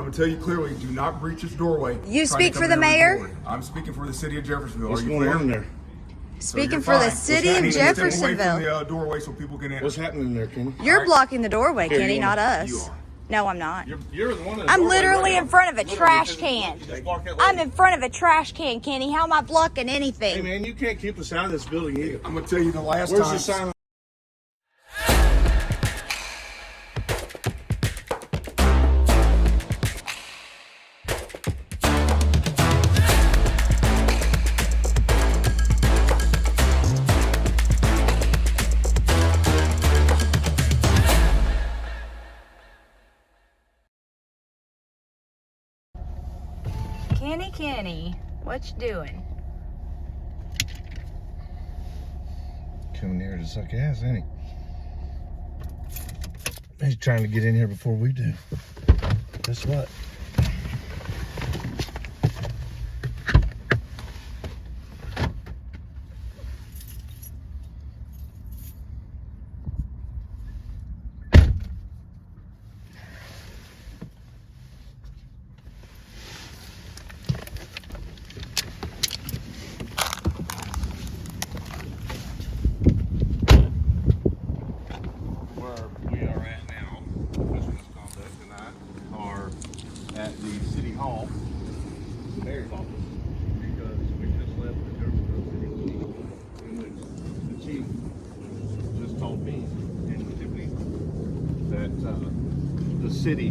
I'm gonna tell you clearly, do not breach this doorway. You speak for the mayor? I'm speaking for the city of Jeffersonville. What's Are you going clear? on in there? Speaking for the city of Step away Jeffersonville. from the doorway so people can enter. What's happening in there, Kenny? You're blocking the doorway, Here, Kenny, you not wanna- us. you are. No, I'm not. You're the one in the I'm doorway literally right in now. front of a Literally, trash you can. just block that I'm way. in front of a trash can, Kenny. How am I blocking Hey, anything? man, you can't keep us out of this building either. I'm gonna tell you the last Where's time. the sign? Kenny, what you doing? Coming here to suck ass, ain't he? He's trying to get in here before we do. Guess what? Where we are at now, Commissioner's Conduct and I are at the City Hall, the Mayor's office, because we just left the Jeffersonville City meeting in which the chief just told me and Tiffany that the city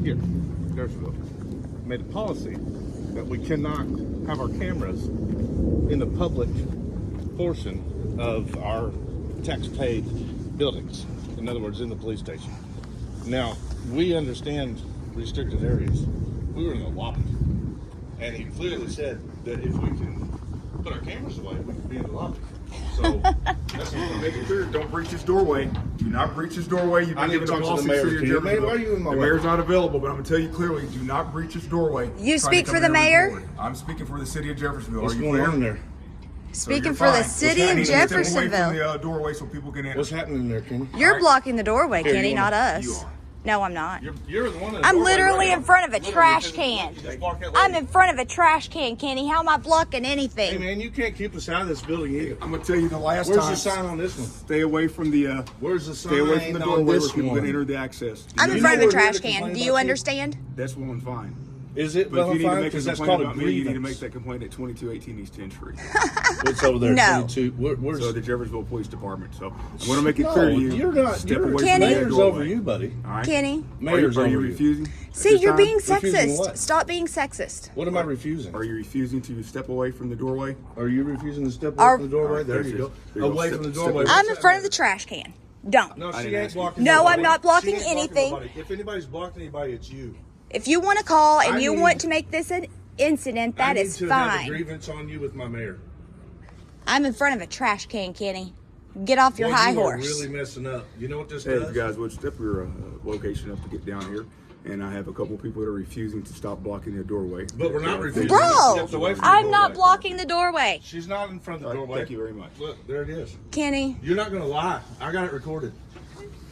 here, Jeffersonville, made a policy that we cannot have our cameras in the public portion of our tax-paid buildings. In other words, in the police station. Now, we understand restricted areas. We were in the lobby, and he clearly said that if we can put our cameras away, we can be in the lobby. So that's what we're Make making it clear. clear, don't breach this doorway. Do not breach this doorway. You've I been need to given a talk to the policy, mayor. city of Can you- Jeffersonville. why are you in my The way? mayor's not available, but I'm gonna tell you clearly, do not breach this doorway. You Trying to speak come for in the and mayor? record. I'm speaking for the city of Jeffersonville. What's Are you going clear? on in there? Speaking You're for the fine. city I of need you to step away from Jeffersonville. the doorway so people can enter. What's happening in there, Kenny? You're Alright. blocking the doorway, Here, Kenny, you not wanna- us. you are. No, I'm not. You're the one in the I'm doorway literally right in now. front of a Literally, trash you can. just block that way. I'm in front of a trash can, Kenny. How am I blocking Hey, anything? man, you can't keep us out of this building either. I'm gonna tell you the last Where's time. the sign on this one? Stay away from the. Where's the sign Stay away from the on doorway where this people one? can enter the access. I'm in You front of know a we're here trash to can. complain Do about you you? understand? That's one fine. Is it But if you need to fine? make a Because that's complaint called a about me, you need to grievance. make that complaint at 2218 East 10th Street. What's over there? No. 22. Where's So the Jeffersonville Police Department. So I want to make it No, clear to you. you're not. Step You're, away Kenny? from the Mayor's doorway. over you, buddy. All right. Kenny? Mayor's are over you you. refusing? at See, this you're time? being Refusing sexist. what? Stop being sexist. What am I refusing? Are you refusing to step away from the doorway? Are you refusing to step away Are- from the doorway? Alright, There there you you go. go. There you go. Away Step- from the step doorway. away. I'm What's in that front of matter? the trash can. Don't. No, I she didn't ain't ask you. blocking No, nobody. I'm not blocking She ain't blocking anything. nobody. If anybody's blocking anybody, it's you. If you want to call and I you need- want to make this an incident, I that need is to have a fine. grievance on you with my mayor. I'm in front of a trash can, Kenny. Get off your Boy, high you horse. are really messing up. You know what this Hey, if does? you guys would step your location up to get down here. And I have a couple people that are refusing to stop blocking the doorway. But we're not refusing. Bro, Steps away from the I'm not doorway. blocking the doorway. She's not in front of the doorway. Thank you very much. Look, there it is. Kenny, You're not going to lie. I got it recorded.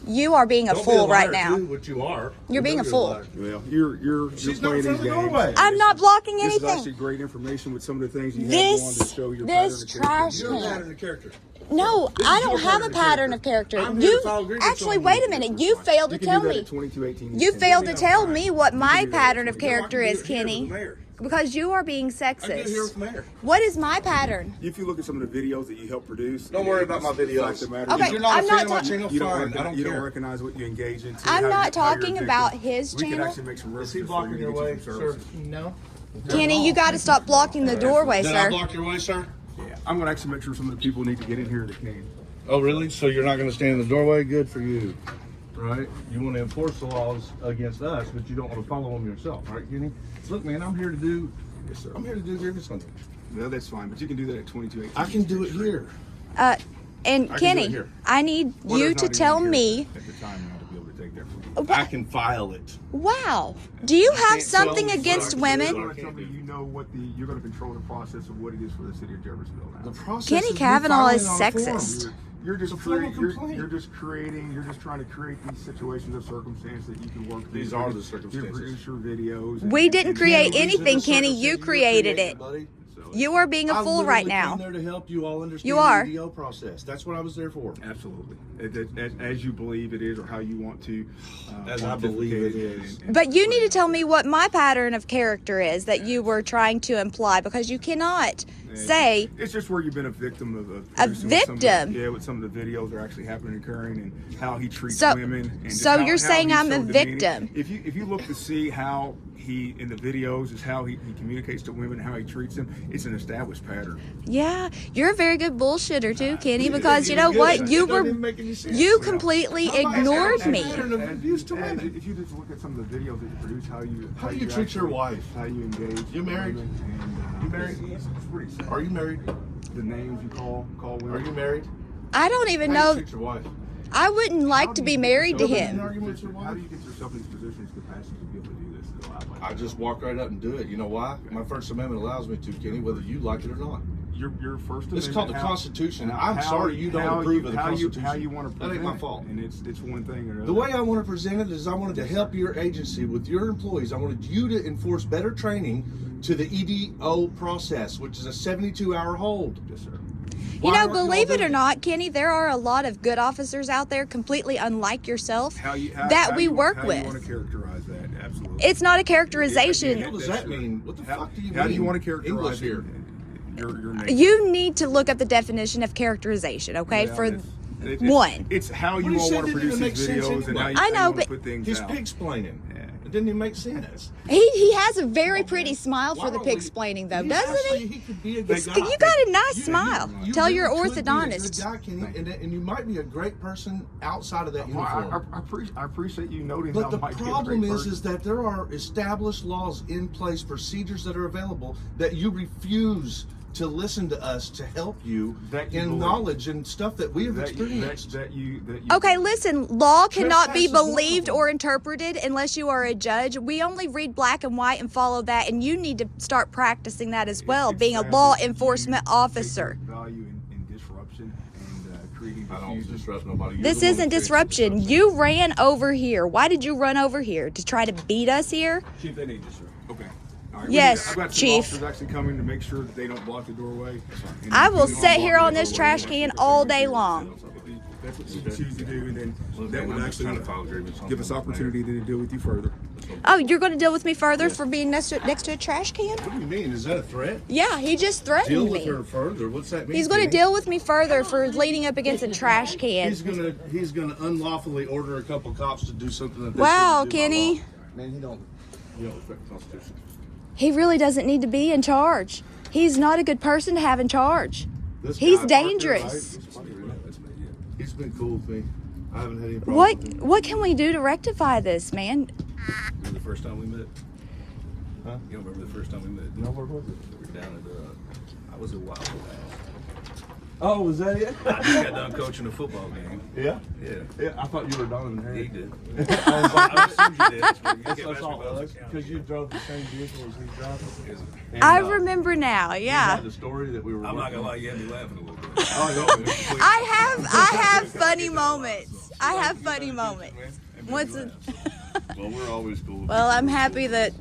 you are being a Don't be fool liar right now. Too, what you are. You're being a You're fool. liar. Well, you're She's playing not in front these of the games. doorway. I'm not blocking This is actually anything. great information with some of the things you have This- on to show your this pattern of trash character. You're a can. pattern of character. No, This I is don't your have a pattern of pattern of character. character. I'm here to You file grievance actually on wait you. a minute. You failed to You can tell do that me. at 2218 You East failed to 10th. tell me what my do that. pattern of You know, I character can do is, it here with the Kenny. mayor. Because you are being I can do it here with sexist. the mayor. What is my pattern? If you look at some of the videos that you help produce, Don't worry about my the fact videos. of the matter Okay, is If you're not I'm a not fan of my ta- channel, you don't, fine. I recognize, don't you care. don't recognize what you engage into. I'm how not you- how you're talking addicted. about his We can channel. actually make some Is he references for blocking you to your get you way, some sir? services. No. Kenny, you got to stop blocking the doorway, Did I sir. block your way, sir? Yeah, I'm gonna actually make sure some of the people need to get in here that can. Oh, really? So you're not going to stand in the doorway? Good for you. Right? You want to enforce the laws against us, but you don't want to follow them yourself, right, Kenny? Look, man, I'm here to do grievance on you. No, that's fine, but you can do that at 2218. I can do it here. And I can do it Kenny, here. I need Well, you there's to not tell even me. here at the time now to be be able to take that from you. I can file it. Wow. Do you have can't tell something me against what I'm You're women? going to tell me you know what you're going to control the process of what it is for the city of Jeffersonville now. The process Kenny is me Kavanaugh filing is it on a form. sexist. You're just It's a formal creating. complaint. You're just trying to create these situations of circumstance that you can work through. These are the To circumstances. produce your videos. We didn't create Reason anything, the Kenny. You circumstances created it. buddy. You are being a I fool right literally now. came there to help you all understand You are. the EDO process. That's what I was there for. Absolutely, as you believe it is, or how you want to. As I believe it pontificate is. But you need to tell me what my pattern of character is that you were trying to imply, because you cannot say It's just where you've been a victim of A producing with some of the- victim? yeah, with some of the videos that are actually happening, occurring, and how he treats So- women. And just so how you're saying he's I'm so a demeaning. victim? If you look to see how he in the videos is how he communicates to women, how he treats them, it's an established pattern. yeah, you're a very good bullshitter too, Kenny, It because you is know good. what? It You doesn't were even make any sense. you completely How am I ignored a me. pattern of abuse to And women? if you just look at some of the videos that you produce, how you treat your actually- wife? how you engage. You married? women, and, You married? It's pretty sad. Are you married? The names you call women. Are you married? I don't even How do know. you treat your wife? I wouldn't How like do to you be get married to yourself in him. an Argument with your How wife? do you get yourself in these positions, capacity to be able to do this in a life like I that? just walk right up and do it. You know why? My First Amendment allows me to, Kenny, whether you like it or not. Your first It's Amendment, called the how- Constitution. how- I'm sorry you don't how approve of the how Constitution. how you want to That ain't present my it, fault. and it's one thing or another. The way I want to present it is I wanted to help your agency with your employees. I wanted you to enforce better training to the EDO process, which is a 72-hour hold. Yes, sir. You Why know, aren't y'all believe it doing or not, Kenny, there are a lot of good officers out there, completely unlike yourself, that we work how you want with. to characterize that? Absolutely. It's not a What characterization. does that mean? What the fuck do you mean? How do you want to characterize English here? Your name? You need to look up the definition of characterization, okay? Well, For it's- one. It's how What you he all said want to didn't produce even these make sense videos and how anyway. you, I how you know, want to but put things He's out. pig-splaining. Yeah. It didn't even make sense. He has a very pretty smile Why for the don't pig we- explaining though, He's doesn't actually- he? He could be a good guy. You got a nice smile. Tell your really could be a orthodontist. good guy, Kenny, and you might be a great person outside of that Well, uniform. I appreciate you noting But how the Mike problem is is that there are established laws in place, procedures that are available that you refuse to listen to us to help you That you in believe. knowledge and stuff that we have experienced. that you Okay, listen, law cannot be Trespass is one of believed them. or interpreted unless you are a judge. We only read black and white and follow that, and you need to start practicing that as well, It's being a sad law that you enforcement take officer. Value in disruption and creating I don't confusion. disrupt nobody. You're This the one isn't that creates the disruption. disruption. You ran over here. Why did you run over here? To try to beat us here? Chief, they need you, sir. Okay. All right. Yes, I've got two Chief. officers actually coming to make sure that they don't block the doorway. And I if will you don't sit block here the on this doorway, trash then can that's all what day you do. long. That's what you choose to do, and then Look, that man, would I'm just actually trying to file a grievance on give us something, opportunity to deal with you further. Oh, you're going to deal with me further for being next to a trash can? What do you mean? Is that a threat? Yeah, he just Deal threatened with me. her further. What's that mean? He's going to Kenny? deal with me further for leaning up against a trash can. He's gonna unlawfully order a couple cops to do something that they Wow, shouldn't do by Kenny. law. Man, you don't respect the Constitution. He really doesn't need to be in charge. He's not a good person to have in charge. This He's guy, Parker, dangerous. He's been cool with me. I haven't had any problems with him. What can we do to rectify this, man? Remember the first time we met? Huh? You don't remember the first time we met? No, where was it? We were down at, I was at Waffle House. Oh, was that it? I just got done coaching a football game. Yeah? Yeah. Yeah, I thought you were Donovan He Harry. did. I was like, I assumed you did. That's what you that's kept what I asking thought about it was, the because you drove the same vehicle as he drove. Is it? And, I remember now, you yeah. had the story that we were I'm not working gonna on. lie, you had me laughing a little bit. Oh, I have funny moments. I have funny moments. What's it? Well, we're always cool. Well, I'm happy that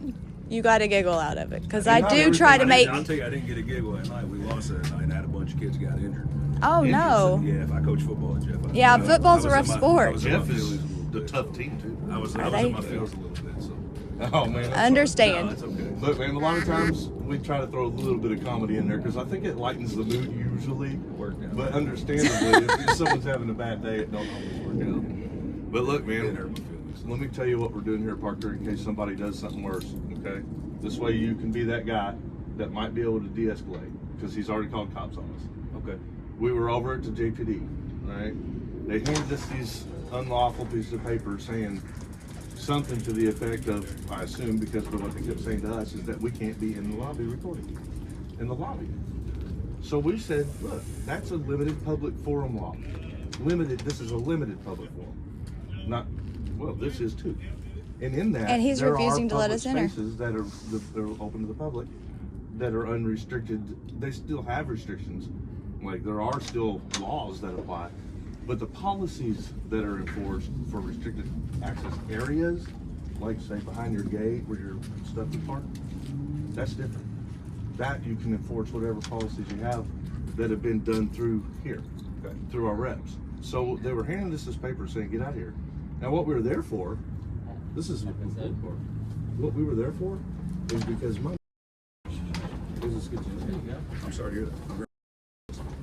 you got a giggle out of it because I Not do everything try to I make. I'll tell you, I didn't get a giggle that night. We lost that night and had a bunch of kids got injured. Oh no. Yeah, if I coach football, Jeff. Yeah, football's a rough sport. I was in my Jeff is feelings a little the bit. tough team, too. I was in they? my feelings a little bit. So. Oh, man. I understand. No, it's okay. Look, man, a lot of times we try to throw a little bit of comedy in there because I think it lightens the mood usually. Worked out. But understandably, if someone's having a bad day, it don't always work out. But look, It hurt man, my feelings. let me tell you what we're doing here, Parker, in case somebody does something worse, okay? This way you can be that guy that might be able to de-escalate because he's already called cops on us. Okay. We were over at the JPD, right? They handed us these unlawful pieces of paper saying something to the effect of, I assume because of what they kept saying to us, is that we can't be in the lobby recording, in the lobby. So we said, look, that's a limited public forum law. Limited, this is a limited public forum. Not Well, this is too. And in that, And he's there refusing are to let us public enter. spaces that are open to the public, that are unrestricted. They still have restrictions. Like there are still laws that apply, but the policies that are enforced for restricted access areas, like say behind your gate where your stuff is parked, that's different. That you can enforce whatever policies you have that have been done through here, through our reps. So they were handing us this paper saying, get out of here. Now what we were there for, this is the important part. What we were there for is because my business gets I'm sorry to hear that.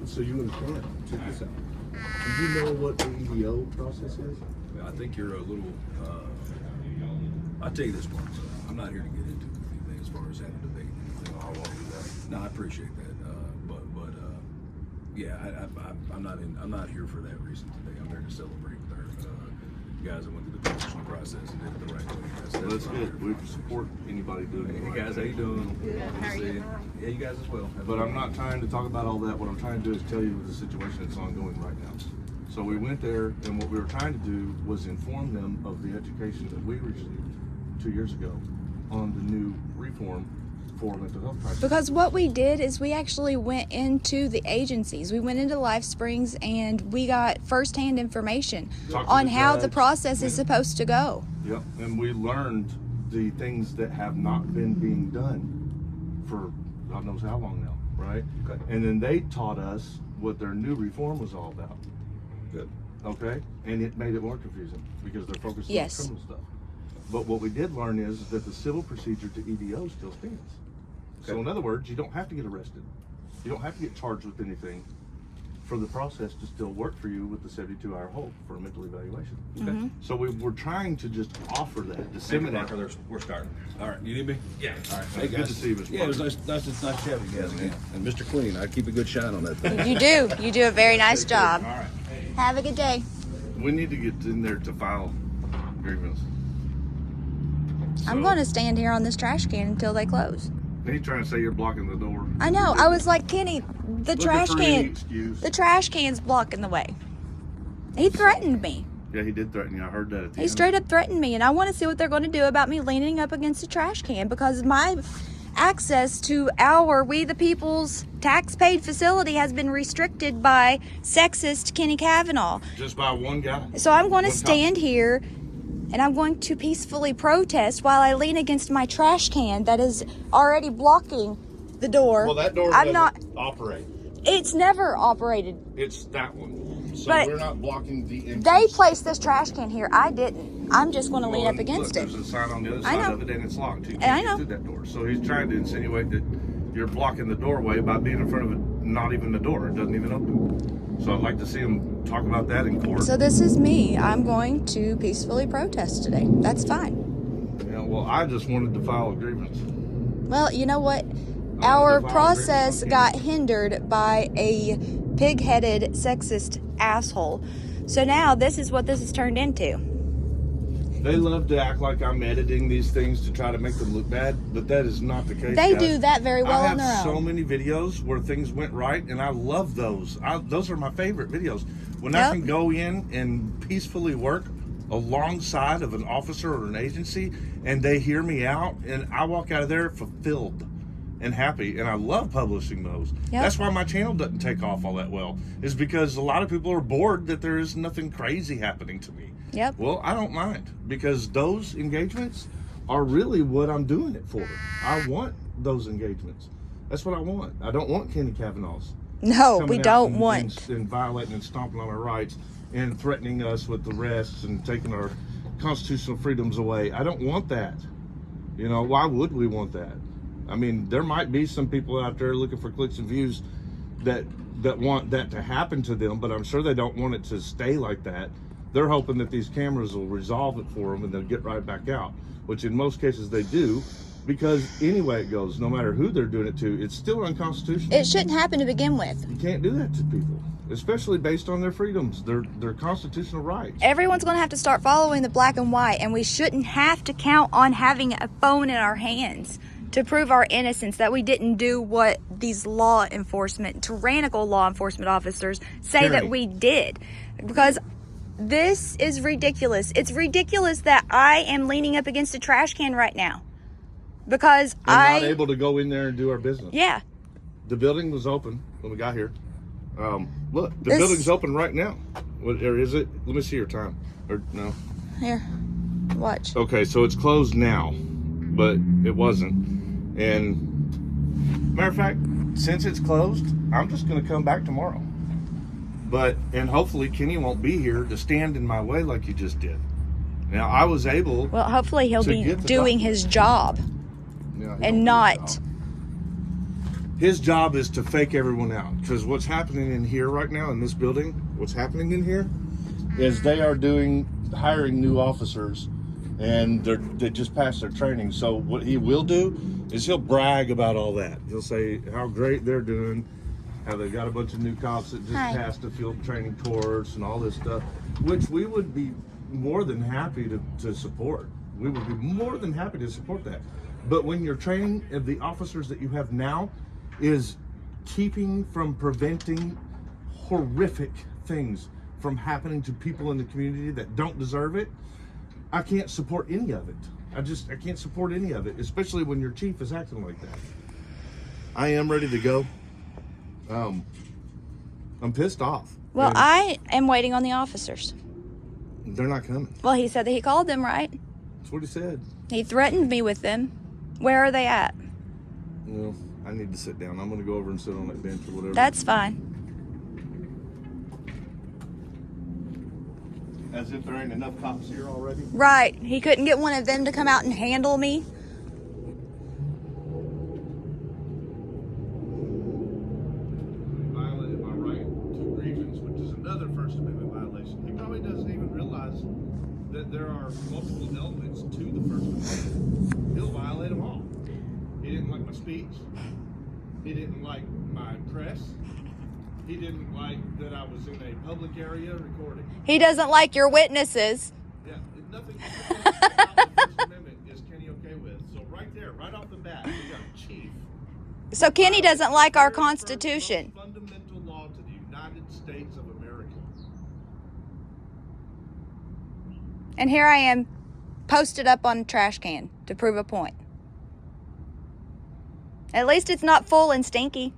so you understand, check this out. Do you know what the EDO process is? I think you're a little, I'll tell you this part, so I'm not here to get into anything as far as having a debate. I won't do that. No, I appreciate that. Yeah, I'm not here for that reason today. I'm here to celebrate our guys that went through the constitutional process and did it the right way. That's good. We support anybody doing it. Hey guys, how you doing? Good. How are you? Yeah, you guys as well. But I'm not trying to talk about all that. What I'm trying to do is tell you the situation that's ongoing right now. So we went there, and what we were trying to do was inform them of the education that we received 2 years ago on the new reform for mental health crisis. Because what we did is we actually went into the agencies. We went into Life Springs and we got firsthand information Talked to on the how the judge. process is supposed to go. Yep, and we learned the things that have not been being done for God knows how long now, right? Okay. And then they taught us what their new reform was all about. Good. Okay, and it made it more confusing because they're focused Yes. on criminal stuff. But what we did learn is that the civil procedure to EDO still stands. So Okay. in other words, you don't have to get arrested. You don't have to get charged with anything for the process to still work for you with the 72-hour hold for a mental evaluation. Mm-hmm. So we were trying to just offer that, disseminate. We're starting. All right, you need me? Yeah. All right, Hey, good to see you, Mr. Yeah, it was nice chatting you guys again. And Mr. Clean, I'd keep a good shine on that thing. You do. You do a very nice job. All right. Have a good day. We need to get in there to file grievance. I'm going to stand here on this trash can until they close. He's trying to say you're blocking the door. I know. I was like, Kenny, the Looking trash for any can, excuse. the trash can's blocking the way. He threatened me. Yeah, he did threaten you. I heard that at the He end. straight up threatened me, and I want to see what they're going to do about me leaning up against a trash can because my access to our We the People's tax-paid facility has been restricted by sexist Kenny Kavanaugh. Just by one guy. So I'm going to One cop. stand here and I'm going to peacefully protest while I lean against my trash can that is already blocking the door. Well, that door I'm doesn't not. operate. It's never operated. It's that one. So But we're not blocking the entrance. They placed this trash can here. I didn't. I'm just going to lean up against Look, it. There's a sign on the other I side know. of it, and it's locked. You I can't know. get through that door. So he's trying to insinuate that you're blocking the doorway by being in front of it, not even the door. It doesn't even open. So I'd like to see him talk about that in court. So this is me. I'm going to peacefully protest today. That's fine. Yeah, well, I just wanted to file a grievance. Well, you know what? I Our wanted to file a grievance process on got campus. hindered by a pig-headed sexist asshole. So now this is what this has turned into. They love to act like I'm editing these things to try to make them look bad, but that is not the case. They guys. do that very well I on have their so own. many videos where things went right, and I love those. Those are my favorite videos. When I Yep. can go in and peacefully work alongside of an officer or an agency, and they hear me out, and I walk out of there fulfilled and happy, and I love publishing those. Yep. That's why my channel doesn't take off all that well, is because a lot of people are bored that there is nothing crazy happening to me. Yep. Well, I don't mind, because those engagements are really what I'm doing it for. I want those engagements. That's what I want. I don't want Kenny Kavanaugh's No, coming we out don't and, want. and violating and stomping on our rights and threatening us with arrests and taking our constitutional freedoms away. I don't want that. You know, why would we want that? I mean, there might be some people out there looking for clicks and views that want that to happen to them, but I'm sure they don't want it to stay like that. They're hoping that these cameras will resolve it for them and they'll get right back out, which in most cases they do, because anyway it goes, no matter who they're doing it to, it's still unconstitutional. It shouldn't happen to begin with. You can't do that to people, especially based on their freedoms, their constitutional rights. Everyone's going to have to start following the black and white, and we shouldn't have to count on having a phone in our hands to prove our innocence, that we didn't do what these tyrannical law enforcement officers say Tyranny. that we did. Because This is ridiculous. It's ridiculous that I am leaning up against a trash can right now. Because We're not able to go in there and do our business. Yeah. The building was open when we got here. Look, the This- building's open right now. What, or is it? Let me see your time. Or no? Here. Watch. Okay, so it's closed now, but it wasn't. And matter of fact, since it's closed, I'm just going to come back tomorrow. And hopefully Kenny won't be here to stand in my way like you just did. Now I was able. Well, hopefully he'll To be get the doing document. his job Yeah, he don't and do not. his job. His job is to fake everyone out. Because what's happening in here right now in this building, what's happening in here, is they are hiring new officers, and they just passed their training. So what he will do is he'll brag about all that. He'll say how great they're doing, how they got a bunch of new cops that just Hi. passed a field training course and all this stuff, which we would be more than happy to support. We would be more than happy to support that. But when your training of the officers that you have now is preventing horrific things from happening to people in the community that don't deserve it, I can't support any of it. I can't support any of it, especially when your chief is acting like that. I am ready to go. I'm pissed off. Well, And I am waiting on the officers. they're not coming. Well, he said that he called them, right? That's what he said. He threatened me with them. Where are they at? Well, I need to sit down. I'm going to go over and sit on that bench or whatever. That's fine. As if there ain't enough cops here already. Right. He couldn't get one of them to come out and handle me. Violated my right to grievance, which is another First Amendment violation. He probably doesn't even realize that there are multiple elements to the First Amendment. He'll violate them all. He didn't like my speech. He didn't like my press. He didn't like that I was in a public area recording. He doesn't like your witnesses. Yeah, nothing about the First Amendment is Kenny okay with. So right there, right off the bat, we got a chief. So Kenny doesn't like our Very first Constitution. most fundamental law to the United States of America. And here I am, posted up on a trash can to prove a point. At least it's not full and stinky.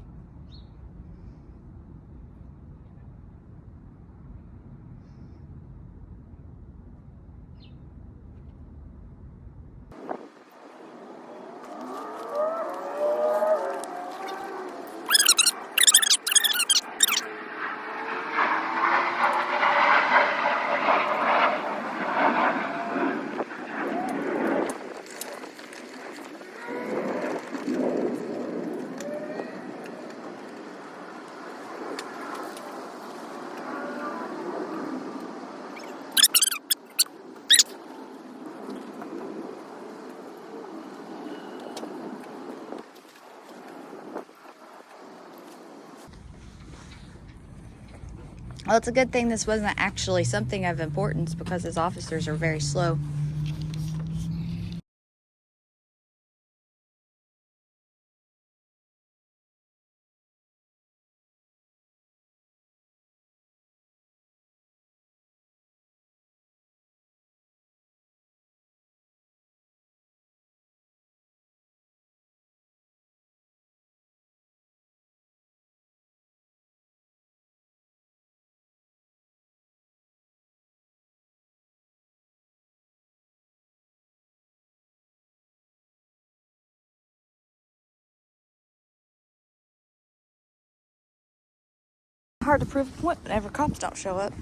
Well, it's a good thing this wasn't actually something of importance because his officers are very slow. Hard to prove a point whenever cops don't show up.